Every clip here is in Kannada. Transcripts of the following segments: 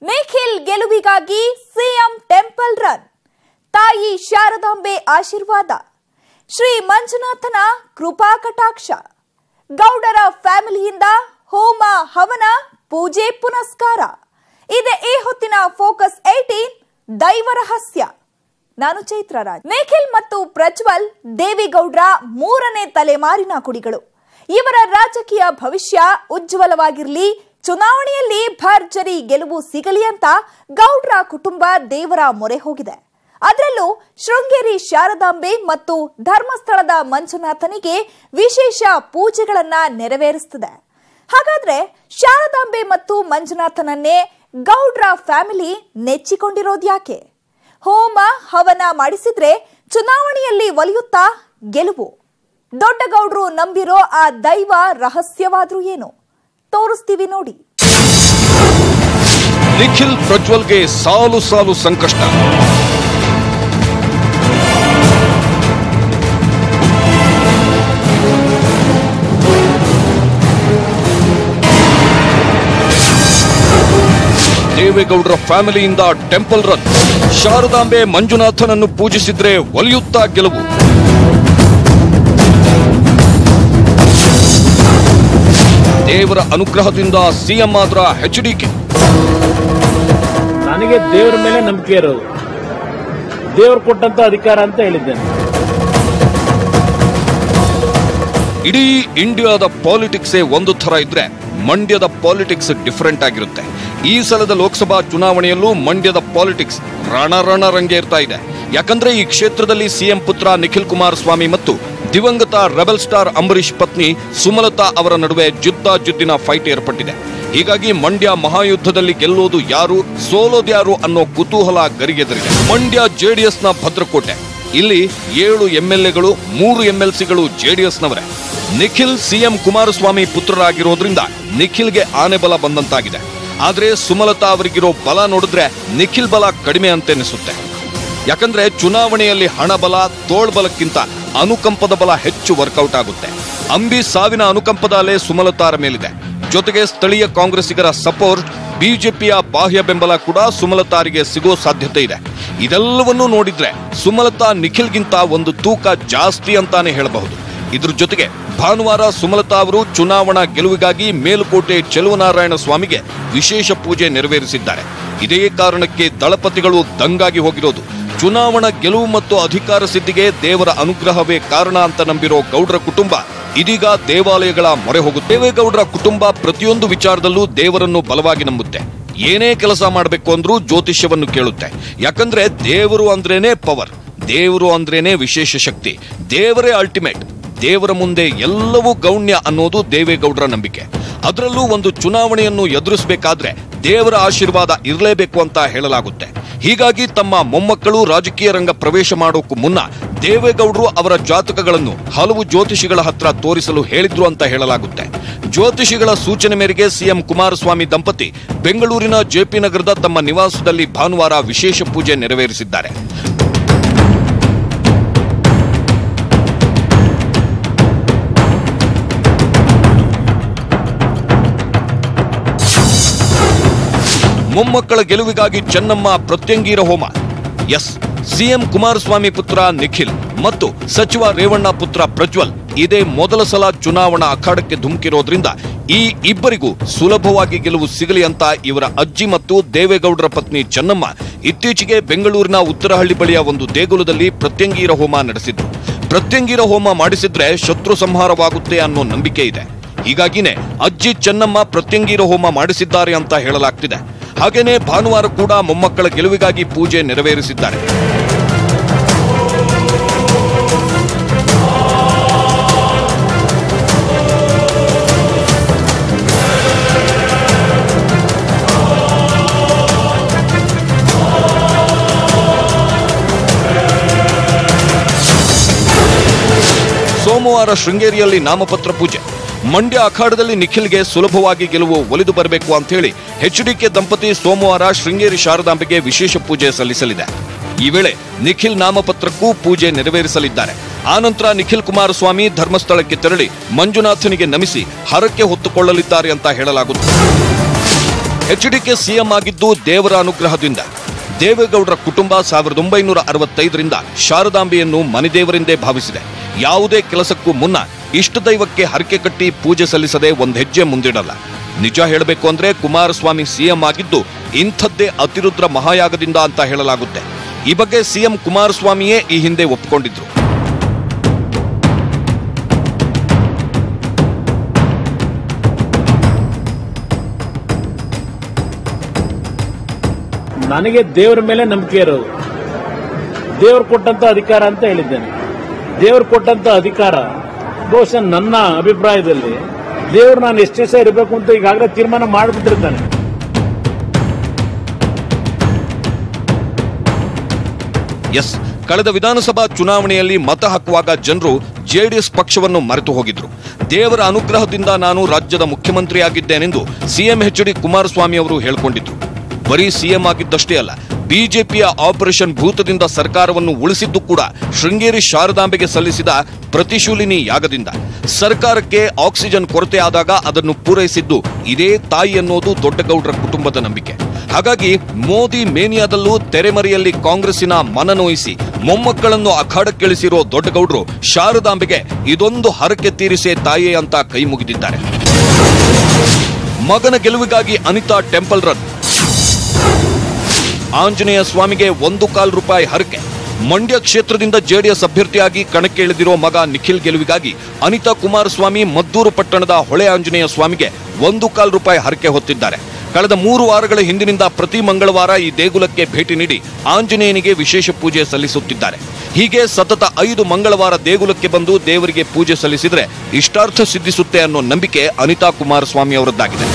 ನಿಖಿಲ್ ಗೆಲುವಿಗಾಗಿ ಸಿಎಂ ಟೆಂಪಲ್ ರನ್. ತಾಯಿ ಶಾರದಾಂಬೆ ಆಶೀರ್ವಾದ, ಶ್ರೀ ಮಂಜುನಾಥನ ಕೃಪಾ ಕಟಾಕ್ಷ, ಗೌಡರ ಫ್ಯಾಮಿಲಿಯಿಂದ ಹೋಮ ಹವನ ಪೂಜೆ ಪುನಸ್ಕಾರ. ಇದೆ ಈ ಹೊತ್ತಿನ ಫೋಕಸ್ 18 ದೈವ ರಹಸ್ಯ. ನಾನು ಚೈತ್ರ ರಾಜ್. ನಿಖಿಲ್ ಮತ್ತು ಪ್ರಜ್ವಲ್ ದೇವೇಗೌಡರ ಮೂರನೇ ತಲೆಮಾರಿನ ಕುಡಿಗಳು. ಇವರ ರಾಜಕೀಯ ಭವಿಷ್ಯ ಉಜ್ವಲವಾಗಿರಲಿ, ಚುನಾವಣೆಯಲ್ಲಿ ಭರ್ಜರಿ ಗೆಲುವು ಸಿಗಲಿ ಅಂತ ಗೌಡ್ರ ಕುಟುಂಬ ದೇವರ ಮೊರೆ ಹೋಗಿದೆ. ಅದರಲ್ಲೂ ಶೃಂಗೇರಿ ಶಾರದಾಂಬೆ ಮತ್ತು ಧರ್ಮಸ್ಥಳದ ಮಂಜುನಾಥನಿಗೆ ವಿಶೇಷ ಪೂಜೆಗಳನ್ನ ನೆರವೇರಿಸುತ್ತದೆ. ಹಾಗಾದ್ರೆ ಶಾರದಾಂಬೆ ಮತ್ತು ಮಂಜುನಾಥನನ್ನೇ ಗೌಡ್ರ ಫ್ಯಾಮಿಲಿ ನೆಚ್ಚಿಕೊಂಡಿರೋದು ಯಾಕೆ? ಹೋಮ ಹವನ ಮಾಡಿಸಿದ್ರೆ ಚುನಾವಣೆಯಲ್ಲಿ ಒಲಿಯುತ್ತಾ ಗೆಲುವು? ದೊಡ್ಡ ಗೌಡ್ರು ನಂಬಿರೋ ಆ ದೈವ ರಹಸ್ಯವಾದ್ರೂ ಏನು? ತೋರಿಸ್ತೀವಿ ನೋಡಿ. ನಿಖಿಲ್ ಪ್ರಜ್ವಲ್ಗೆ ಸಾಲು ಸಾಲು ಸಂಕಷ್ಟ. ದೇವೇಗೌಡರ ಫ್ಯಾಮಿಲಿಯಿಂದ ಟೆಂಪಲ್ ರನ್. ಶಾರದಾಂಬೆ ಮಂಜುನಾಥನನ್ನು ಪೂಜಿಸಿದ್ರೆ ಒಲಿಯುತ್ತಾ ಗೆಲುವು. ದೇವರ ಅನುಗ್ರಹದಿಂದ ಸಿಎಂ ಆದ್ರ ಎಚ್ಡಿಕೆ. ನನಗೆ ದೇವರ ಮೇಲೆ ನಂಬಿಕೆ ಇರೋದು, ದೇವರು ಕೊಟ್ಟಂತ ಅಧಿಕಾರ ಅಂತ ಹೇಳಿದ್ದೇನೆ. ಇಡೀ ಇಂಡಿಯಾದ ಪಾಲಿಟಿಕ್ಸೇ ಒಂದು ಥರ ಇದ್ರೆ ಮಂಡ್ಯದ ಪಾಲಿಟಿಕ್ಸ್ ಡಿಫರೆಂಟ್ ಆಗಿರುತ್ತೆ. ಈ ಸಲದ ಲೋಕಸಭಾ ಚುನಾವಣೆಯಲ್ಲೂ ಮಂಡ್ಯದ ಪಾಲಿಟಿಕ್ಸ್ ರಣರಂಗೆ ಇರ್ತಾ ಇದೆ. ಯಾಕಂದ್ರೆ ಈ ಕ್ಷೇತ್ರದಲ್ಲಿ ಸಿಎಂ ಪುತ್ರ ನಿಖಿಲ್ ಕುಮಾರಸ್ವಾಮಿ ಮತ್ತು ದಿವಂಗತ ರೆಬಲ್ ಸ್ಟಾರ್ ಅಂಬರೀಶ್ ಪತ್ನಿ ಸುಮಲತಾ ಅವರ ನಡುವೆ ಜಿದ್ದಿನ ಫೈಟ್ ಏರ್ಪಟ್ಟಿದೆ. ಹೀಗಾಗಿ ಮಂಡ್ಯ ಮಹಾಯುದ್ಧದಲ್ಲಿ ಗೆಲ್ಲೋದು ಯಾರು, ಸೋಲೋದ್ಯಾರು ಅನ್ನೋ ಕುತೂಹಲ ಗರಿಗೆದರಿದೆ. ಮಂಡ್ಯ ಜೆಡಿಎಸ್ನ ಭದ್ರಕೋಟೆ. ಇಲ್ಲಿ 7 ಎಂಎಲ್ಎಗಳು, 3 ಎಂಎಲ್ಸಿಗಳು ಜೆಡಿಎಸ್ನವರೇ. ನಿಖಿಲ್ ಸಿಎಂ ಕುಮಾರಸ್ವಾಮಿ ಪುತ್ರರಾಗಿರೋದ್ರಿಂದ ನಿಖಿಲ್ಗೆ ಆನೆ ಬಲ ಬಂದಂತಾಗಿದೆ. ಆದ್ರೆ ಸುಮಲತಾ ಅವರಿಗಿರೋ ಬಲ ನೋಡಿದ್ರೆ ನಿಖಿಲ್ ಬಲ ಕಡಿಮೆ ಅಂತೆನಿಸುತ್ತೆ. ಯಾಕಂದ್ರೆ ಚುನಾವಣೆಯಲ್ಲಿ ಹಣ ಬಲ, ತೋಳ್ಬಲಕ್ಕಿಂತ ಅನುಕಂಪದ ಬಲ ಹೆಚ್ಚು ವರ್ಕೌಟ್ ಆಗುತ್ತೆ. ಅಂಬಿ ಸಾವಿನ ಅನುಕಂಪದ ಅಲೆ ಸುಮಲತಾರ ಮೇಲಿದೆ. ಜೊತೆಗೆ ಸ್ಥಳೀಯ ಕಾಂಗ್ರೆಸ್ಸಿಗರ ಸಪೋರ್ಟ್, ಬಿಜೆಪಿಯ ಬಾಹ್ಯ ಬೆಂಬಲ ಕೂಡ ಸುಮಲತಾರಿಗೆ ಸಿಗೋ ಸಾಧ್ಯತೆ ಇದೆ. ಇದೆಲ್ಲವನ್ನೂ ನೋಡಿದ್ರೆ ಸುಮಲತಾ ನಿಖಿಲ್ಗಿಂತ ಒಂದು ತೂಕ ಜಾಸ್ತಿ ಅಂತಾನೆ ಹೇಳಬಹುದು. ಇದ್ರ ಜೊತೆಗೆ ಭಾನುವಾರ ಸುಮಲತಾ ಅವರು ಚುನಾವಣಾ ಗೆಲುವಿಗಾಗಿ ಮೇಲುಕೋಟೆ ಚೆಲುವನಾರಾಯಣ ಸ್ವಾಮಿಗೆ ವಿಶೇಷ ಪೂಜೆ ನೆರವೇರಿಸಿದ್ದಾರೆ. ಇದೇ ಕಾರಣಕ್ಕೆ ದಳಪತಿಗಳು ದಂಗಾಗಿ ಹೋಗಿರೋದು. ಚುನಾವಣಾ ಗೆಲುವು ಮತ್ತು ಅಧಿಕಾರ ಸಿದ್ಧಿಗೆ ದೇವರ ಅನುಗ್ರಹವೇ ಕಾರಣ ಅಂತ ನಂಬಿರೋ ಗೌಡ್ರ ಕುಟುಂಬ ಇದೀಗ ದೇವಾಲಯಗಳ ಮೊರೆ ಹೋಗುತ್ತೆ. ದೇವೇಗೌಡರ ಕುಟುಂಬ ಪ್ರತಿಯೊಂದು ವಿಚಾರದಲ್ಲೂ ದೇವರನ್ನು ಬಲವಾಗಿ ನಂಬುತ್ತೆ. ಏನೇ ಕೆಲಸ ಮಾಡಬೇಕು ಅಂದ್ರೂ ಜ್ಯೋತಿಷ್ಯವನ್ನು ಕೇಳುತ್ತೆ. ಯಾಕಂದ್ರೆ ದೇವರು ಅಂದ್ರೇನೆ ಪವರ್, ದೇವರು ಅಂದ್ರೇನೆ ವಿಶೇಷ ಶಕ್ತಿ, ದೇವರೇ ಅಲ್ಟಿಮೇಟ್. ದೇವರ ಮುಂದೆ ಎಲ್ಲವೂ ಗೌಣ್ಯ ಅನ್ನೋದು ದೇವೇಗೌಡರ ನಂಬಿಕೆ. ಅದರಲ್ಲೂ ಒಂದು ಚುನಾವಣೆಯನ್ನು ಎದುರಿಸಬೇಕಾದ್ರೆ ದೇವರ ಆಶೀರ್ವಾದ ಇರಲೇಬೇಕು ಅಂತ ಹೇಳಲಾಗುತ್ತೆ. ಹೀಗಾಗಿ ತಮ್ಮ ಮೊಮ್ಮಕ್ಕಳು ರಾಜಕೀಯ ರಂಗ ಪ್ರವೇಶ ಮಾಡೋಕ್ಕೂ ಮುನ್ನ ದೇವೇಗೌಡರು ಅವರ ಜಾತಕಗಳನ್ನು ಹಲವು ಜ್ಯೋತಿಷಿಗಳ ಹತ್ರ ತೋರಿಸಲು ಹೇಳಿದ್ರು ಅಂತ ಹೇಳಲಾಗುತ್ತೆ. ಜ್ಯೋತಿಷಿಗಳ ಸೂಚನೆ ಮೇರೆಗೆ ಸಿಎಂ ಕುಮಾರಸ್ವಾಮಿ ದಂಪತಿ ಬೆಂಗಳೂರಿನ ಜೆಪಿ ನಗರದ ತಮ್ಮ ನಿವಾಸದಲ್ಲಿ ಭಾನುವಾರ ವಿಶೇಷ ಪೂಜೆ ನೆರವೇರಿಸಿದ್ದಾರೆ. ಮೊಮ್ಮಕ್ಕಳ ಗೆಲುವಿಗಾಗಿ ಚೆನ್ನಮ್ಮ ಪ್ರತ್ಯಂಗೀರ ಹೋಮ. ಎಸ್, ಸಿಎಂ ಕುಮಾರಸ್ವಾಮಿ ಪುತ್ರ ನಿಖಿಲ್ ಮತ್ತು ಸಚಿವ ರೇವಣ್ಣ ಪುತ್ರ ಪ್ರಜ್ವಲ್ ಇದೇ ಮೊದಲ ಸಲ ಚುನಾವಣಾ ಅಖಾಡಕ್ಕೆ ಧುಮುಕಿರೋದ್ರಿಂದ ಈ ಇಬ್ಬರಿಗೂ ಸುಲಭವಾಗಿ ಗೆಲುವು ಸಿಗಲಿ ಅಂತ ಇವರ ಅಜ್ಜಿ ಮತ್ತು ದೇವೇಗೌಡರ ಪತ್ನಿ ಚೆನ್ನಮ್ಮ ಇತ್ತೀಚೆಗೆ ಬೆಂಗಳೂರಿನ ಉತ್ತರಹಳ್ಳಿ ಬಳಿಯ ಒಂದು ದೇಗುಲದಲ್ಲಿ ಪ್ರತ್ಯಂಗೀರ ಹೋಮ ನಡೆಸಿದ್ರು. ಪ್ರತ್ಯಂಗೀರ ಹೋಮ ಮಾಡಿಸಿದ್ರೆ ಶತ್ರು ಸಂಹಾರವಾಗುತ್ತೆ ಅನ್ನೋ ನಂಬಿಕೆ ಇದೆ. ಹೀಗಾಗಿನೇ ಅಜ್ಜಿ ಚೆನ್ನಮ್ಮ ಪ್ರತ್ಯಂಗೀರ ಹೋಮ ಮಾಡಿಸಿದ್ದಾರೆ ಅಂತ ಹೇಳಲಾಗ್ತಿದೆ. ಹಾಗೇನೇ ಭಾನುವಾರ ಕೂಡ ಮೊಮ್ಮಕ್ಕಳ ಗೆಲುವಿಗಾಗಿ ಪೂಜೆ ನೆರವೇರಿಸಿದ್ದಾರೆ. ಸೋಮವಾರ ಶೃಂಗೇರಿಯಲ್ಲಿ ನಾಮಪತ್ರ ಪೂಜೆ. ಮಂಡ್ಯ ಅಖಾಡದಲ್ಲಿ ನಿಖಿಲ್ಗೆ ಸುಲಭವಾಗಿ ಗೆಲುವು ಒಲಿದು ಬರಬೇಕು ಅಂತ ಹೇಳಿ ಎಚ್ಡಿಕೆ ದಂಪತಿ ಸೋಮವಾರ ಶೃಂಗೇರಿ ಶಾರದಾಂಬೆಗೆ ವಿಶೇಷ ಪೂಜೆ ಸಲ್ಲಿಸಲಿದೆ. ಈ ವೇಳೆ ನಿಖಿಲ್ ನಾಮಪತ್ರಕ್ಕೂ ಪೂಜೆ ನೆರವೇರಿಸಲಿದ್ದಾರೆ. ಆನಂತರ ನಿಖಿಲ್ ಕುಮಾರಸ್ವಾಮಿ ಧರ್ಮಸ್ಥಳಕ್ಕೆ ತೆರಳಿ ಮಂಜುನಾಥನಿಗೆ ನಮಿಸಿ ಹರಕೆ ಹೊತ್ತುಕೊಳ್ಳಲಿದ್ದಾರೆ ಅಂತ ಹೇಳಲಾಗುತ್ತದೆ. ಎಚ್ಡಿಕೆ ಸಿಎಂ ಆಗಿದ್ದು ದೇವರ ಅನುಗ್ರಹದಿಂದ. ದೇವೇಗೌಡರ ಕುಟುಂಬ 1965ರಿಂದ ಶಾರದಾಂಬೆಯನ್ನು ಮನೆದೇವರೆಂದೇ ಭಾವಿಸಿದೆ. ಯಾವುದೇ ಕೆಲಸಕ್ಕೂ ಮುನ್ನ ಇಷ್ಟ ದೈವಕ್ಕೆ ಹರಕೆ ಕಟ್ಟಿ ಪೂಜೆ ಸಲ್ಲಿಸದೆ ಒಂದು ಹೆಜ್ಜೆ ಮುಂದಿಡಲ್ಲ. ನಿಜ ಹೇಳಬೇಕು ಅಂದ್ರೆ ಕುಮಾರಸ್ವಾಮಿ ಸಿಎಂ ಆಗಿದ್ದು ಇಂಥದ್ದೇ ಅತಿರುದ್ರ ಮಹಾಯಾಗದಿಂದ ಅಂತ ಹೇಳಲಾಗುತ್ತೆ. ಈ ಬಗ್ಗೆ ಸಿಎಂ ಕುಮಾರಸ್ವಾಮಿಯೇ ಈ ಹಿಂದೆ ಒಪ್ಪಿಕೊಂಡಿದ್ರು. ನನಗೆ ದೇವರ ಮೇಲೆ ನಂಬಿಕೆ ಇರೋದು, ದೇವರು ಕೊಟ್ಟಂತ ಅಧಿಕಾರ ಅಂತ ಹೇಳಿದ್ದೇನೆ. ದೇವರು ಕೊಟ್ಟಂತ ಅಧಿಕಾರ ಬಹುಶಃ ನನ್ನ ಅಭಿಪ್ರಾಯದಲ್ಲಿ ದೇವರು ನಾನು ಎಷ್ಟು ದಿವಸ ಇರಬೇಕು ಅಂತ ಈಗಾಗಲೇ ತೀರ್ಮಾನ ಮಾಡಿಬಿಟ್ಟಿರ್ತಾನೆ. ಎಸ್, ಕಳೆದ ವಿಧಾನಸಭಾ ಚುನಾವಣೆಯಲ್ಲಿ ಮತ ಹಾಕುವಾಗ ಜನರು ಜೆಡಿಎಸ್ ಪಕ್ಷವನ್ನು ಮರೆತು ಹೋಗಿದ್ರು. ದೇವರ ಅನುಗ್ರಹದಿಂದ ನಾನು ರಾಜ್ಯದ ಮುಖ್ಯಮಂತ್ರಿಯಾಗಿದ್ದೇನೆಂದು ಸಿಎಂ ಎಚ್ಡಿ ಕುಮಾರಸ್ವಾಮಿ ಅವರು ಹೇಳಿಕೊಂಡಿದ್ರು. ಬರೀ ಸಿಎಂ ಆಗಿದ್ದಷ್ಟೇ ಅಲ್ಲ, ಬಿಜೆಪಿಯ ಆಪರೇಷನ್ ಭೂತದಿಂದ ಸರ್ಕಾರವನ್ನು ಉಳಿಸಿದ್ದು ಕೂಡ ಶೃಂಗೇರಿ ಶಾರದಾಂಬೆಗೆ ಸಲ್ಲಿಸಿದ ಪ್ರತಿಶೂಲಿನಿ ಯಾಗದಿಂದ. ಸರ್ಕಾರಕ್ಕೆ ಆಕ್ಸಿಜನ್ ಕೊರತೆ ಆದಾಗ ಅದನ್ನು ಪೂರೈಸಿದ್ದು ಇದೇ ತಾಯಿ ಅನ್ನೋದು ದೊಡ್ಡಗೌಡರ ಕುಟುಂಬದ ನಂಬಿಕೆ. ಹಾಗಾಗಿ ಮೋದಿ ಮೇನಿಯಾದಲ್ಲೂ ತೆರೆಮರೆಯಲ್ಲಿ ಕಾಂಗ್ರೆಸ್ಸಿನ ಮನನೋಯಿಸಿ ಮೊಮ್ಮಕ್ಕಳನ್ನು ಅಖಾಡಕ್ಕಿಳಿಸಿರೋ ದೊಡ್ಡಗೌಡರು ಶಾರದಾಂಬೆಗೆ ಇದೊಂದು ಹರಕೆ ತೀರಿಸೇ ತಾಯೇ ಅಂತ ಕೈ ಮುಗಿದಿದ್ದಾರೆ. ಮಗನ ಗೆಲುವಿಗಾಗಿ ಅನಿತಾ ಟೆಂಪಲ್ ರನ್. ಆಂಜನೇಯ ಸ್ವಾಮಿಗೆ ₹1.25 ಹರಕೆ. ಮಂಡ್ಯ ಕ್ಷೇತ್ರದಿಂದ ಜೆಡಿಎಸ್ ಅಭ್ಯರ್ಥಿಯಾಗಿ ಕಣಕ್ಕೆ ಇಳಿದಿರೋ ಮಗ ನಿಖಿಲ್ ಗೆಲುವಿಗಾಗಿ ಅನಿತಾ ಕುಮಾರಸ್ವಾಮಿ ಮದ್ದೂರು ಪಟ್ಟಣದ ಹೊಳೆ ಆಂಜನೇಯ ಸ್ವಾಮಿಗೆ ₹1.25 ಹರಕೆ ಹೊತ್ತಿದ್ದಾರೆ. ಕಳೆದ 3 ವಾರಗಳ ಹಿಂದಿನಿಂದ ಪ್ರತಿ ಮಂಗಳವಾರ ಈ ದೇಗುಲಕ್ಕೆ ಭೇಟಿ ನೀಡಿ ಆಂಜನೇಯನಿಗೆ ವಿಶೇಷ ಪೂಜೆ ಸಲ್ಲಿಸುತ್ತಿದ್ದಾರೆ. ಹೀಗೆ ಸತತ 5 ಮಂಗಳವಾರ ದೇಗುಲಕ್ಕೆ ಬಂದು ದೇವರಿಗೆ ಪೂಜೆ ಸಲ್ಲಿಸಿದ್ರೆ ಇಷ್ಟಾರ್ಥ ಸಿದ್ಧಿಸುತ್ತೆ ಅನ್ನೋ ನಂಬಿಕೆ ಅನಿತಾ ಕುಮಾರಸ್ವಾಮಿ ಅವರದ್ದಾಗಿದೆ.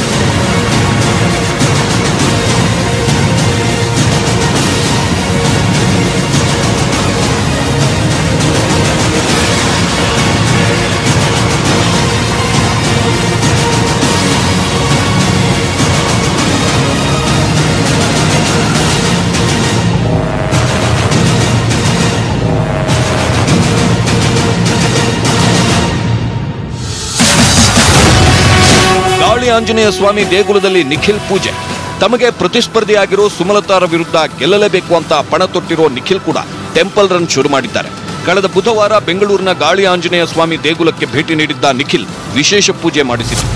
ಆಂಜನೇಯ ಸ್ವಾಮಿ ದೇಗುಲದಲ್ಲಿ ನಿಖಿಲ್ ಪೂಜೆ. ತಮಗೆ ಪ್ರತಿಸ್ಪರ್ಧಿಯಾಗಿರೋ ಸುಮಲತಾರ ವಿರುದ್ಧ ಗೆಲ್ಲಲೇಬೇಕು ಅಂತ ಪಣ ತೊಟ್ಟಿರೋ ನಿಖಿಲ್ ಕೂಡ ಟೆಂಪಲ್ ರನ್ ಶುರು ಮಾಡಿದ್ದಾರೆ. ಕಳೆದ ಬುಧವಾರ ಬೆಂಗಳೂರಿನ ಗಾಳಿ ಆಂಜನೇಯ ಸ್ವಾಮಿ ದೇಗುಲಕ್ಕೆ ಭೇಟಿ ನೀಡಿದ್ದ ನಿಖಿಲ್ ವಿಶೇಷ ಪೂಜೆ ಮಾಡಿಸಿದರು.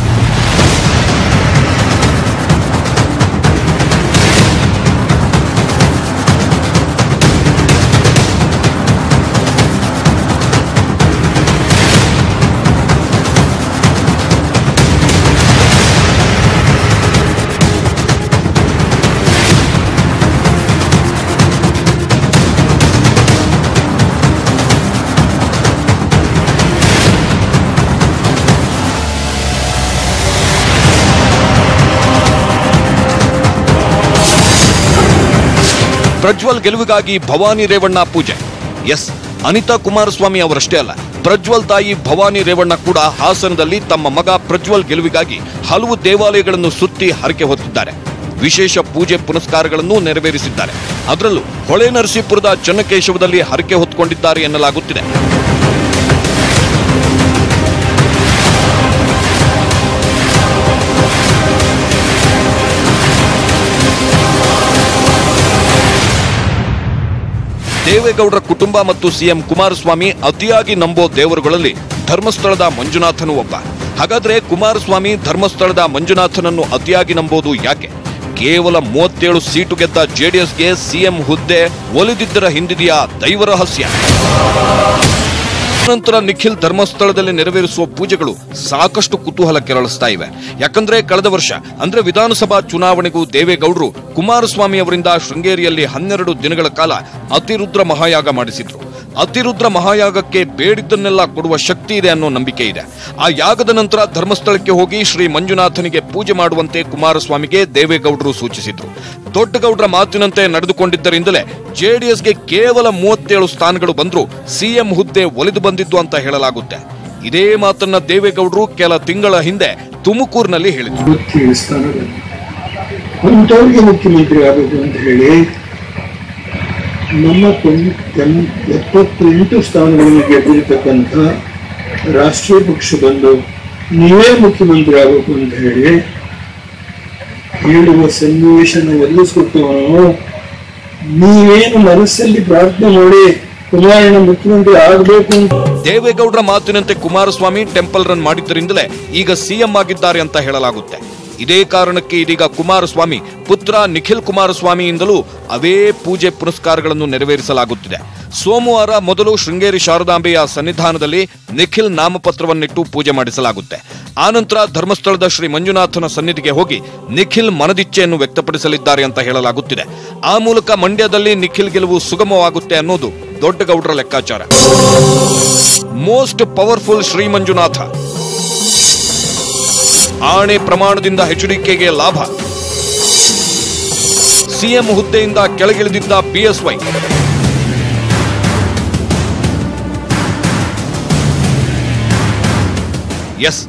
ಪ್ರಜ್ವಲ್ ಗೆಲುವಿಗಾಗಿ ಭವಾನಿ ರೇವಣ್ಣ ಪೂಜೆ. ಎಸ್, ಅನಿತಾ ಕುಮಾರಸ್ವಾಮಿ ಅವರಷ್ಟೇ ಅಲ್ಲ, ಪ್ರಜ್ವಲ್ ತಾಯಿ ಭವಾನಿ ರೇವಣ್ಣ ಕೂಡ ಹಾಸನದಲ್ಲಿ ತಮ್ಮ ಮಗ ಪ್ರಜ್ವಲ್ ಗೆಲುವಿಗಾಗಿ ಹಲವು ದೇವಾಲಯಗಳನ್ನು ಸುತ್ತಿ ಹರಕೆ ಹೊತ್ತಿದ್ದಾರೆ. ವಿಶೇಷ ಪೂಜೆ ಪುನಸ್ಕಾರಗಳನ್ನು ನೆರವೇರಿಸಿದ್ದಾರೆ. ಅದರಲ್ಲೂ ಹೊಳೆ ನರಸೀಪುರದ ಚನ್ನಕೇಶವದಲ್ಲಿ ಹರಕೆ ಹೊತ್ತುಕೊಂಡಿದ್ದಾರೆ ಎನ್ನಲಾಗುತ್ತಿದೆ. ದೇವೇಗೌಡರ ಕುಟುಂಬ ಮತ್ತು ಸಿಎಂ ಕುಮಾರಸ್ವಾಮಿ ಅತಿಯಾಗಿ ನಂಬೋ ದೇವರುಗಳಲ್ಲಿ ಧರ್ಮಸ್ಥಳದ ಮಂಜುನಾಥನು ಒಬ್ಬ. ಹಾಗಾದ್ರೆ ಕುಮಾರಸ್ವಾಮಿ ಧರ್ಮಸ್ಥಳದ ಮಂಜುನಾಥನನ್ನು ಅತಿಯಾಗಿ ನಂಬೋದು ಯಾಕೆ? ಕೇವಲ 37 ಸೀಟು ಗೆದ್ದ ಜೆಡಿಎಸ್ಗೆ ಸಿಎಂ ಹುದ್ದೆ ಒಲಿದಿದ್ದರ ಹಿಂದಿದೆಯಾ ದೈವ ರಹಸ್ಯ? ನಂತರ ನಿಖಿಲ್ ಧರ್ಮಸ್ಥಳದಲ್ಲಿ ನೆರವೇರಿಸುವ ಪೂಜೆಗಳು ಸಾಕಷ್ಟು ಕುತೂಹಲ ಕೆರಳಿಸ್ತಾ ಇವೆ. ಯಾಕಂದ್ರೆ ಕಳೆದ ವರ್ಷ ಅಂದ್ರೆ ವಿಧಾನಸಭಾ ಚುನಾವಣೆಗೂ ದೇವೇಗೌಡರು ಕುಮಾರಸ್ವಾಮಿ ಅವರಿಂದ ಶೃಂಗೇರಿಯಲ್ಲಿ 12 ದಿನಗಳ ಕಾಲ ಅತಿರುದ್ರ ಮಹಾಯಾಗ ಮಾಡಿಸಿದ್ರು. ಅತಿರುದ್ರ ಮಹಾಯಾಗಕ್ಕೆ ಬೇಡಿದ್ದನ್ನೆಲ್ಲ ಕೊಡುವ ಶಕ್ತಿ ಇದೆ ಅನ್ನೋ ನಂಬಿಕೆ ಇದೆ. ಆ ಯಾಗದ ನಂತರ ಧರ್ಮಸ್ಥಳಕ್ಕೆ ಹೋಗಿ ಶ್ರೀ ಮಂಜುನಾಥನಿಗೆ ಪೂಜೆ ಮಾಡುವಂತೆ ಕುಮಾರಸ್ವಾಮಿಗೆ ದೇವೇಗೌಡರು ಸೂಚಿಸಿದ್ರು. ದೊಡ್ಡಗೌಡರ ಮಾತಿನಂತೆ ನಡೆದುಕೊಂಡಿದ್ದರಿಂದಲೇ ಜೆಡಿಎಸ್ಗೆ ಕೇವಲ 37 ಸ್ಥಾನಗಳು ಬಂದ್ರು ಸಿಎಂ ಹುದ್ದೆ ಒಲಿದು ಬಂದಿದ್ದು ಅಂತ ಹೇಳಲಾಗುತ್ತೆ. ಇದೇ ಮಾತನ್ನ ದೇವೇಗೌಡರು ಕೆಲ ತಿಂಗಳ ಹಿಂದೆ ತುಮಕೂರಿನಲ್ಲಿ ಹೇಳಿದ್ರು. ಮುಖ್ಯಮಂತ್ರಿ ಆಗಬೇಕು ಅಂತ ಹೇಳಿ ನಮ್ಮ 78 ಸ್ಥಾನಗಳನ್ನು ಗೆದ್ದಿರತಕ್ಕಂಥ ರಾಷ್ಟ್ರೀಯ ಪಕ್ಷ ಬಂದು ನೀವೇ ಮುಖ್ಯಮಂತ್ರಿ ಆಗಬೇಕು ಅಂತ ಹೇಳಿ ಹೇಳುವ ಸನ್ನಿವೇಶನ ಒದಗಿಸಿಕೊಟ್ಟವನು. ನೀವೇನು ಮನಸ್ಸಲ್ಲಿ ಪ್ರಾರ್ಥನೆ ಮಾಡಿ ಕುಮಾರಣ್ಣ ಮುಖ್ಯಮಂತ್ರಿ ಆಗಬೇಕು ಅಂತ. ದೇವೇಗೌಡರ ಮಾತಿನಂತೆ ಕುಮಾರಸ್ವಾಮಿ ಟೆಂಪಲ್ ರನ್ ಮಾಡಿದ್ದರಿಂದಲೇ ಈಗ ಸಿಎಂ ಆಗಿದ್ದಾರೆ ಅಂತ ಹೇಳಲಾಗುತ್ತೆ. ಇದೇ ಕಾರಣಕ್ಕೆ ಇದೀಗ ಕುಮಾರಸ್ವಾಮಿ ಪುತ್ರ ನಿಖಿಲ್ ಕುಮಾರಸ್ವಾಮಿಯಿಂದಲೂ ಅವೇ ಪೂಜೆ ಪುನಸ್ಕಾರಗಳನ್ನು ನೆರವೇರಿಸಲಾಗುತ್ತಿದೆ. ಸೋಮವಾರ ಮೊದಲು ಶೃಂಗೇರಿ ಶಾರದಾಂಬೆಯ ಸನ್ನಿಧಾನದಲ್ಲಿ ನಿಖಿಲ್ ನಾಮಪತ್ರವನ್ನಿಟ್ಟು ಪೂಜೆ ಮಾಡಿಸಲಾಗುತ್ತೆ. ಆನಂತರ ಧರ್ಮಸ್ಥಳದ ಶ್ರೀ ಮಂಜುನಾಥನ ಸನ್ನಿಧಿಗೆ ಹೋಗಿ ನಿಖಿಲ್ ಮನದಿಚ್ಛೆಯನ್ನು ವ್ಯಕ್ತಪಡಿಸಲಿದ್ದಾರೆ ಅಂತ ಹೇಳಲಾಗುತ್ತಿದೆ. ಆ ಮೂಲಕ ಮಂಡ್ಯದಲ್ಲಿ ನಿಖಿಲ್ ಗೆಲುವು ಸುಗಮವಾಗುತ್ತೆ ಅನ್ನೋದು ದೊಡ್ಡ ಗೌಡರ ಲೆಕ್ಕಾಚಾರ. ಮೋಸ್ಟ್ ಪವರ್ಫುಲ್ ಶ್ರೀ ಮಂಜುನಾಥ ಆಣೆ ಪ್ರಮಾಣದಿಂದ ಎಚ್ಡಿಕೆಗೆ ಲಾಭ. ಸಿಎಂ ಹುದ್ದೆಯಿಂದ ಕೆಳಗಿಳಿದಿದ್ದ ಬಿಎಸ್ವೈ. ಎಸ್,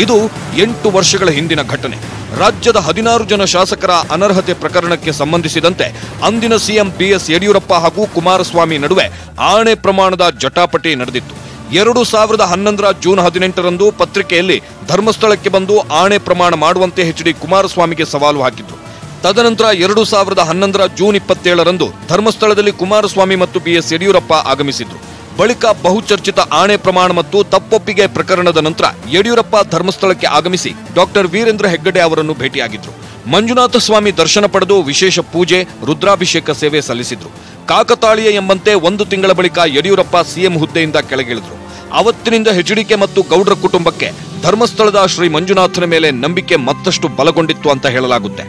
ಇದು 8 ವರ್ಷಗಳ ಹಿಂದಿನ ಘಟನೆ. ರಾಜ್ಯದ 16 ಜನ ಶಾಸಕರ ಅನರ್ಹತೆ ಪ್ರಕರಣಕ್ಕೆ ಸಂಬಂಧಿಸಿದಂತೆ ಅಂದಿನ ಸಿಎಂ ಬಿಎಸ್ ಯಡಿಯೂರಪ್ಪ ಹಾಗೂ ಕುಮಾರಸ್ವಾಮಿ ನಡುವೆ ಆಣೆ ಪ್ರಮಾಣದ ಜಟಾಪಟಿ ನಡೆದಿತ್ತು. 2011 ಜೂನ್ 18ರಂದು ಪತ್ರಿಕೆಯಲ್ಲಿ ಧರ್ಮಸ್ಥಳಕ್ಕೆ ಬಂದು ಆಣೆ ಪ್ರಮಾಣ ಮಾಡುವಂತೆ ಎಚ್ಡಿ ಕುಮಾರಸ್ವಾಮಿಗೆ ಸವಾಲು ಹಾಕಿದ್ರು. ತದನಂತರ 2011 ಜೂನ್ 27ರಂದು ಧರ್ಮಸ್ಥಳದಲ್ಲಿ ಕುಮಾರಸ್ವಾಮಿ ಮತ್ತು ಬಿಎಸ್ ಯಡಿಯೂರಪ್ಪ ಆಗಮಿಸಿದ್ರು. ಬಳಿಕ ಬಹುಚರ್ಚಿತ ಆಣೆ ಪ್ರಮಾಣ ಮತ್ತು ತಪ್ಪೊಪ್ಪಿಗೆ ಪ್ರಕರಣದ ನಂತರ ಯಡಿಯೂರಪ್ಪ ಧರ್ಮಸ್ಥಳಕ್ಕೆ ಆಗಮಿಸಿ ಡಾಕ್ಟರ್ ವೀರೇಂದ್ರ ಹೆಗ್ಗಡೆ ಅವರನ್ನು ಭೇಟಿಯಾಗಿದ್ರು. ಮಂಜುನಾಥ ಸ್ವಾಮಿ ದರ್ಶನ ಪಡೆದು ವಿಶೇಷ ಪೂಜೆ, ರುದ್ರಾಭಿಷೇಕ ಸೇವೆ ಸಲ್ಲಿಸಿದ್ರು. ಕಾಕತಾಳೀಯ ಎಂಬಂತೆ 1 ತಿಂಗಳ ಬಳಿಕ ಯಡಿಯೂರಪ್ಪ ಸಿಎಂ ಹುದ್ದೆಯಿಂದ ಕೆಳಗಿಳಿದ್ರು. ಅವತ್ತಿನಿಂದ ಎಚ್ಡಿಕೆ ಮತ್ತು ಗೌಡ್ರ ಕುಟುಂಬಕ್ಕೆ ಧರ್ಮಸ್ಥಳದ ಶ್ರೀ ಮಂಜುನಾಥನ ಮೇಲೆ ನಂಬಿಕೆ ಮತ್ತಷ್ಟು ಬಲಗೊಂಡಿತ್ತು ಅಂತ ಹೇಳಲಾಗುತ್ತೆ.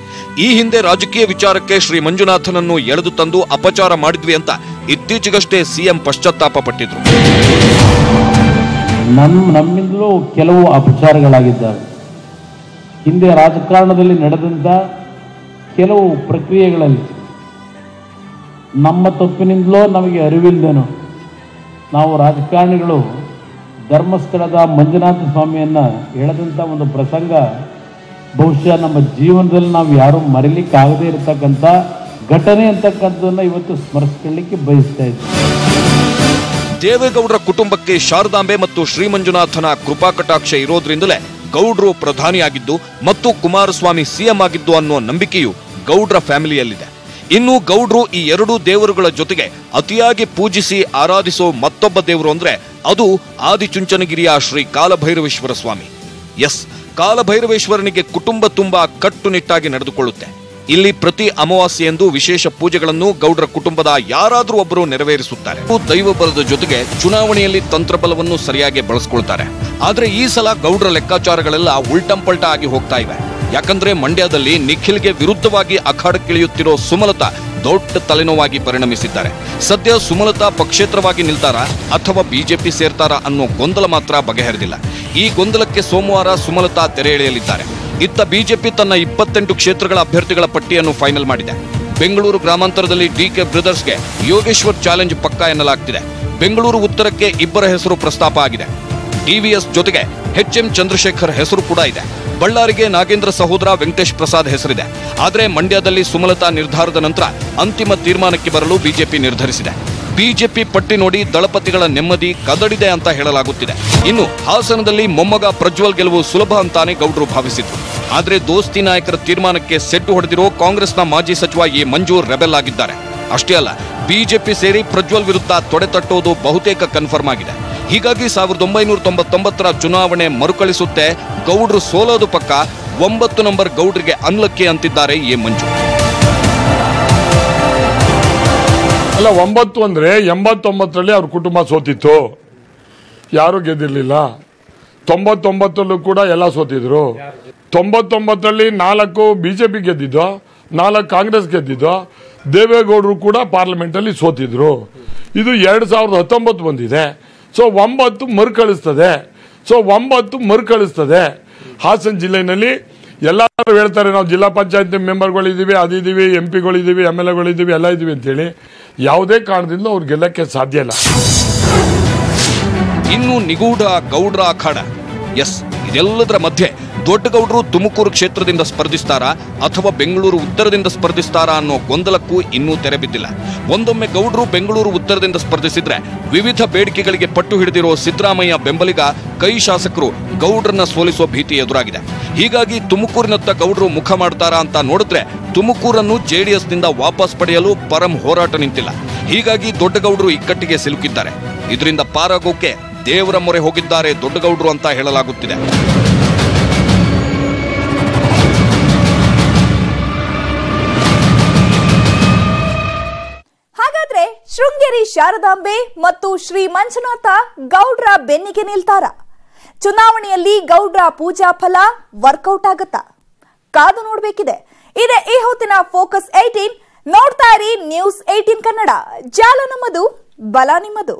ಈ ಹಿಂದೆ ರಾಜಕೀಯ ವಿಚಾರಕ್ಕೆ ಶ್ರೀ ಮಂಜುನಾಥನನ್ನು ಎಳೆದು ತಂದು ಅಪಚಾರ ಮಾಡಿದ್ವಿ ಅಂತ ಇತ್ತೀಚೆಗಷ್ಟೇ ಸಿಎಂ ಪಶ್ಚಾತ್ತಾಪ ಪಟ್ಟಿದ್ರು. ನಮ್ಮಿಂದಲೂ ಕೆಲವು ಅಪಚಾರಗಳಾಗಿದ್ದಾವೆ. ಹಿಂದೆ ರಾಜಕಾರಣದಲ್ಲಿ ನಡೆದಂತ ಕೆಲವು ಪ್ರಕ್ರಿಯೆಗಳಲ್ಲಿ ನಮ್ಮ ತಪ್ಪಿನಿಂದಲೋ ನಮಗೆ ಅರಿವಿಲ್ಲದೇನೋ ನಾವು ರಾಜಕಾರಣಿಗಳು ಧರ್ಮಸ್ಥಳದ ಮಂಜುನಾಥ ಸ್ವಾಮಿಯನ್ನ ಎಳೆದಂಥ ಒಂದು ಪ್ರಸಂಗ ಬಹುಶಃ ನಮ್ಮ ಜೀವನದಲ್ಲಿ ನಾವು ಯಾರೂ ಮರಿಲಿಕ್ಕಾಗದೇ ಇರತಕ್ಕಂಥ ಘಟನೆ ಅಂತಕ್ಕಂಥದ್ದನ್ನ ಇವತ್ತು ಸ್ಮರಿಸಿಕೊಳ್ಳಿಕ್ಕೆ ಬಯಸ್ತಾ ಇದ್ದೀವಿ. ದೇವೇಗೌಡರ ಕುಟುಂಬಕ್ಕೆ ಶಾರದಾಂಬೆ ಮತ್ತು ಶ್ರೀ ಮಂಜುನಾಥನ ಕೃಪಾ ಕಟಾಕ್ಷ ಇರೋದ್ರಿಂದಲೇ ಗೌಡ್ರು ಪ್ರಧಾನಿಯಾಗಿದ್ದು ಮತ್ತು ಕುಮಾರಸ್ವಾಮಿ ಸಿಎಂ ಆಗಿದ್ದು ಅನ್ನೋ ನಂಬಿಕೆಯು ಗೌಡ್ರ ಫ್ಯಾಮಿಲಿಯಲ್ಲಿದೆ. ಇನ್ನು ಗೌಡ್ರು ಈ 2 ದೇವರುಗಳ ಜೊತೆಗೆ ಅತಿಯಾಗಿ ಪೂಜಿಸಿ ಆರಾಧಿಸೋ ಮತ್ತೊಬ್ಬ ದೇವರು ಅಂದ್ರೆ ಅದು ಆದಿಚುಂಚನಗಿರಿಯ ಶ್ರೀ ಕಾಲಭೈರವೇಶ್ವರ ಸ್ವಾಮಿ. ಎಸ್, ಕಾಲಭೈರವೇಶ್ವರನಿಗೆ ಕುಟುಂಬ ತುಂಬಾ ಕಟ್ಟುನಿಟ್ಟಾಗಿ ನಡೆದುಕೊಳ್ಳುತ್ತೆ. ಇಲ್ಲಿ ಪ್ರತಿ ಅಮಾವಾಸ್ಯೆಯಂದು ವಿಶೇಷ ಪೂಜೆಗಳನ್ನು ಗೌಡ್ರ ಕುಟುಂಬದ ಯಾರಾದರೂ ಒಬ್ಬರು ನೆರವೇರಿಸುತ್ತಾರೆ. ದೈವ ಬಲದ ಜೊತೆಗೆ ಚುನಾವಣೆಯಲ್ಲಿ ತಂತ್ರಬಲವನ್ನು ಸರಿಯಾಗಿ ಬಳಸಿಕೊಳ್ತಾರೆ. ಆದ್ರೆ ಈ ಸಲ ಗೌಡ್ರ ಲೆಕ್ಕಾಚಾರಗಳೆಲ್ಲ ಉಲ್ಟಂಪಲ್ಟ ಆಗಿ ಹೋಗ್ತಾ ಇವೆ. ಯಾಕಂದ್ರೆ ಮಂಡ್ಯದಲ್ಲಿ ನಿಖಿಲ್ಗೆ ವಿರುದ್ಧವಾಗಿ ಅಖಾಡಕ್ಕಿಳಿಯುತ್ತಿರೋ ಸುಮಲತಾ ದೊಡ್ಡ ತಲೆನೋವಾಗಿ ಪರಿಣಮಿಸಿದ್ದಾರೆ. ಸದ್ಯ ಸುಮಲತಾ ಪಕ್ಷೇತರವಾಗಿ ನಿಲ್ತಾರಾ ಅಥವಾ ಬಿಜೆಪಿ ಸೇರ್ತಾರಾ ಅನ್ನೋ ಗೊಂದಲ ಮಾತ್ರ ಬಗೆಹರಿದಿಲ್ಲ. ಈ ಗೊಂದಲಕ್ಕೆ ಸೋಮವಾರ ಸುಮಲತಾ ತೆರೆ ಎಳೆಯಲಿದ್ದಾರೆ. ಇತ್ತ ಬಿಜೆಪಿ ತನ್ನ 28 ಕ್ಷೇತ್ರಗಳ ಅಭ್ಯರ್ಥಿಗಳ ಪಟ್ಟಿಯನ್ನು ಫೈನಲ್ ಮಾಡಿದೆ. ಬೆಂಗಳೂರು ಗ್ರಾಮಾಂತರದಲ್ಲಿ ಡಿಕೆ ಬ್ರದರ್ಸ್ಗೆ ಯೋಗೇಶ್ವರ್ ಚಾಲೆಂಜ್ ಪಕ್ಕಾ ಎನ್ನಲಾಗ್ತಿದೆ. ಬೆಂಗಳೂರು ಉತ್ತರಕ್ಕೆ 2 ಹೆಸರು ಪ್ರಸ್ತಾಪ ಆಗಿದೆ. ಡಿವಿಎಸ್ ಜೊತೆಗೆ ಎಚ್ಎಂ ಚಂದ್ರಶೇಖರ್ ಹೆಸರು ಕೂಡ ಇದೆ. ಬಳ್ಳಾರಿಗೆ ನಾಗೇಂದ್ರ ಸಹೋದರ ವೆಂಕಟೇಶ್ ಪ್ರಸಾದ್ ಹೆಸರಿದೆ. ಆದರೆ ಮಂಡ್ಯದಲ್ಲಿ ಸುಮಲತಾ ನಿರ್ಧಾರದ ನಂತರ ಅಂತಿಮ ತೀರ್ಮಾನಕ್ಕೆ ಬರಲು ಬಿಜೆಪಿ ನಿರ್ಧರಿಸಿದೆ. ಬಿಜೆಪಿ ಪಟ್ಟಿ ನೋಡಿ ದಳಪತಿಗಳ ನೆಮ್ಮದಿ ಕದಡಿದೆ ಅಂತ ಹೇಳಲಾಗುತ್ತಿದೆ. ಇನ್ನು ಹಾಸನದಲ್ಲಿ ಮೊಮ್ಮಗ ಪ್ರಜ್ವಲ್ ಗೆಲುವು ಸುಲಭ ಅಂತಾನೆ ಗೌಡ್ರು ಭಾವಿಸಿದ್ರು. ಆದ್ರೆ ದೋಸ್ತಿ ನಾಯಕರ ತೀರ್ಮಾನಕ್ಕೆ ಸೆಡ್ಡು ಹೊಡೆದಿರೋ ಕಾಂಗ್ರೆಸ್ನ ಮಾಜಿ ಸಚಿವ ಎ ಮಂಜು ರೆಬೆಲ್ ಆಗಿದ್ದಾರೆ. ಅಷ್ಟೇ ಅಲ್ಲ, ಬಿಜೆಪಿ ಸೇರಿ ಪ್ರಜ್ವಲ್ ವಿರುದ್ಧ ತೊಡೆತಟ್ಟೋದು ಬಹುತೇಕ ಕನ್ಫರ್ಮ್ ಆಗಿದೆ. ಹೀಗಾಗಿ 1999ರ ಚುನಾವಣೆ ಮರುಕಳಿಸುತ್ತೆ, ಗೌಡ್ರು ಸೋಲೋದು ಪಕ್ಕ, 9 ನಂಬರ್ ಗೌಡ್ರಿಗೆ ಅನ್ಲಕ್ಕಿ ಅಂತಿದ್ದಾರೆ ಎ ಮಂಜು. ಅಲ್ಲ, 9 ಅಂದ್ರೆ 89ರಲ್ಲಿ ಅವ್ರ ಕುಟುಂಬ ಸೋತಿತ್ತು, ಯಾರು ಗೆದ್ದಿರ್ಲಿಲ್ಲ. 99ರಲ್ಲೂ ಕೂಡ ಎಲ್ಲ ಸೋತಿದ್ರು. 99ರಲ್ಲಿ 4 ಬಿಜೆಪಿ ಗೆದ್ದಿದ್ದು, 4 ಕಾಂಗ್ರೆಸ್ ಗೆದ್ದಿದ್ದು, ದೇವೇಗೌಡರು ಕೂಡ ಪಾರ್ಲಿಮೆಂಟ್ ಅಲ್ಲಿ ಸೋತಿದ್ರು. ಇದು 2019 ಬಂದಿದೆ. ಸೊ 9 ಮರುಕಳಿಸ್ತದೆ. ಹಾಸನ ಜಿಲ್ಲೆನಲ್ಲಿ ಎಲ್ಲರೂ ಹೇಳ್ತಾರೆ ನಾವು ಜಿಲ್ಲಾ ಪಂಚಾಯತ್ ಮೆಂಬರ್ಗಳಿದ್ದೀವಿ, ಅದಿದ್ದೀವಿ, ಎಂಪಿಗಳಿದ್ದೀವಿ, MLAಗಳಿದ್ದೀವಿ, ಎಲ್ಲ ಇದ್ದೀವಿ ಅಂತೇಳಿ. ಯಾವುದೇ ಕಾರಣದಿಂದ ಅವ್ರು ಗೆಲ್ಲಕ್ಕೆ ಸಾಧ್ಯ ಇಲ್ಲ. ಇನ್ನು ನಿಗೂಢ ಗೌಡ್ರ ಅಖಾಡ. ಎಸ್, ಇದೆಲ್ಲದರ ಮಧ್ಯೆ ದೊಡ್ಡಗೌಡರು ತುಮಕೂರು ಕ್ಷೇತ್ರದಿಂದ ಸ್ಪರ್ಧಿಸ್ತಾರಾ ಅಥವಾ ಬೆಂಗಳೂರು ಉತ್ತರದಿಂದ ಸ್ಪರ್ಧಿಸ್ತಾರಾ ಅನ್ನೋ ಗೊಂದಲಕ್ಕೂ ಇನ್ನೂ ತೆರೆ ಬಿದ್ದಿಲ್ಲ. ಒಂದೊಮ್ಮೆ ಗೌಡರು ಬೆಂಗಳೂರು ಉತ್ತರದಿಂದ ಸ್ಪರ್ಧಿಸಿದ್ರೆ ವಿವಿಧ ಬೇಡಿಕೆಗಳಿಗೆ ಪಟ್ಟು ಹಿಡಿದಿರೋ ಸಿದ್ದರಾಮಯ್ಯ ಬೆಂಬಲಿಗ ಕೈ ಶಾಸಕರು ಗೌಡ್ರನ್ನ ಸೋಲಿಸುವ ಭೀತಿ ಎದುರಾಗಿದೆ. ಹೀಗಾಗಿ ತುಮಕೂರಿನತ್ತ ಗೌಡರು ಮುಖ ಮಾಡ್ತಾರಾ ಅಂತ ನೋಡಿದ್ರೆ ತುಮಕೂರನ್ನು ಜೆಡಿಎಸ್ನಿಂದ ವಾಪಸ್ ಪಡೆಯಲು ಪರಂ ಹೋರಾಟ ನಿಂತಿಲ್ಲ. ಹೀಗಾಗಿ ದೊಡ್ಡಗೌಡರು ಇಕ್ಕಟ್ಟಿಗೆ ಸಿಲುಕಿದ್ದಾರೆ. ಇದರಿಂದ ಪಾರಾಗೋಕೆ ದೇವರ ಮೊರೆ ಹೋಗಿದ್ದಾರೆ ದೊಡ್ಡಗೌಡರು ಅಂತ ಹೇಳಲಾಗುತ್ತಿದೆ. ಹಾಗಾದ್ರೆ ಶೃಂಗೇರಿ ಶಾರದಾಂಬೆ ಮತ್ತು ಶ್ರೀ ಮಂಜುನಾಥ ಗೌಡ್ರ ಬೆನ್ನಿಗೆ ನಿಲ್ತಾರ? ಚುನಾವಣೆಯಲ್ಲಿ ಗೌಡ್ರ ಪೂಜಾ ಫಲ ವರ್ಕೌಟ್ ಆಗತ್ತಾ? ಕಾದು ನೋಡ್ಬೇಕಿದೆ. ಇದೇ ಈ ಹೊತ್ತಿನ ಫೋಕಸ್ 18. ನೋಡ್ತಾ ಇರಿ ನ್ಯೂಸ್ 18 ಕನ್ನಡ. ಜಾಲ ನಮ್ಮದು, ಬಲ ನಿಮ್ಮದು.